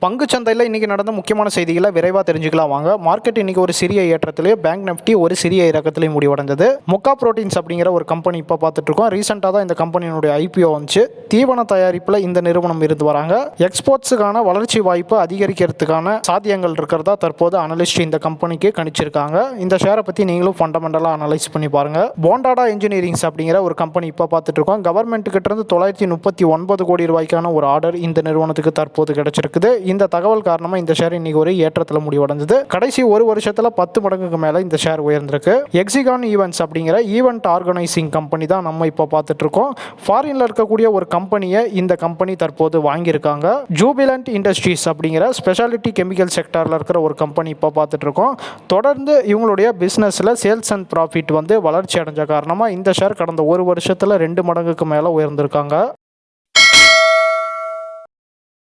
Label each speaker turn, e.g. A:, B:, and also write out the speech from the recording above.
A: பங்கு சந்தையில் இன்றைக்கி நடந்த முக்கியமான செய்திகளை விரைவாக தெரிஞ்சுக்கலாம் வாங்க. மார்க்கெட் இன்றைக்கி ஒரு சிறிய ஏற்றத்திலேயே, பேங்க் நிஃப்டி ஒரு சிறிய இறக்கத்திலையும் முடிவடைந்தது. முக்கா புரோட்டீன்ஸ் அப்படிங்கிற ஒரு கம்பெனி இப்போ பார்த்துட்ருக்கோம். ரீசெண்டாக தான் இந்த கம்பெனியினுடைய ஐபிஓ வந்துச்சு. தீவன தயாரிப்பில் இந்த நிறுவனம் இருந்து வராங்க. எக்ஸ்போர்ட்ஸுக்கான வளர்ச்சி வாய்ப்பு அதிகரிக்கிறதுக்கான சாத்தியங்கள் இருக்கிறதா தற்போது அனலிஸ்ட் இந்த கம்பெனிக்கு கணிச்சிருக்காங்க. இந்த ஷேரை பற்றி நீங்களும் ஃபண்டமெண்டலாக அனலைஸ் பண்ணி பாருங்கள். போண்டாடா இன்ஜினியரிங்ஸ் அப்படிங்கிற ஒரு கம்பெனி இப்போ பார்த்துட்ருக்கோம். கவர்மெண்ட்டுக்கிட்ட இருந்து 939 கோடி ரூபாய்க்கான ஒரு ஆர்டர் இந்த நிறுவனத்துக்கு தற்போது கிடைச்சிருக்குது. இந்த தகவல் காரணமாக இந்த ஷேர் இன்னைக்கு ஒரு ஏற்றத்தில் முடிவடைந்தது. கடைசி ஒரு வருஷத்தில் 10 மடங்குக்கு மேலே இந்த ஷேர் உயர்ந்திருக்கு. எக்ஸிகான் ஈவெண்ட்ஸ் அப்படிங்கிற ஈவெண்ட் ஆர்கனைசிங் கம்பெனி தான் நம்ம இப்போ பார்த்துட்டு இருக்கோம். ஃபாரின்ல இருக்கக்கூடிய ஒரு கம்பெனியை இந்த கம்பெனி தற்போது வாங்கியிருக்காங்க. ஜூபிலண்ட் இண்டஸ்ட்ரீஸ் அப்படிங்கிற ஸ்பெஷாலிட்டி கெமிக்கல் செக்டரில் இருக்கிற ஒரு கம்பெனி இப்போ பார்த்துட்டு இருக்கோம். தொடர்ந்து இவங்களுடைய பிஸ்னஸில் சேல்ஸ் அண்ட் ப்ராஃபிட் வளர்ச்சி அடைஞ்ச காரணமாக இந்த ஷேர் கடந்த ஒரு வருஷத்தில் 2 மடங்குக்கு மேலே உயர்ந்திருக்காங்க.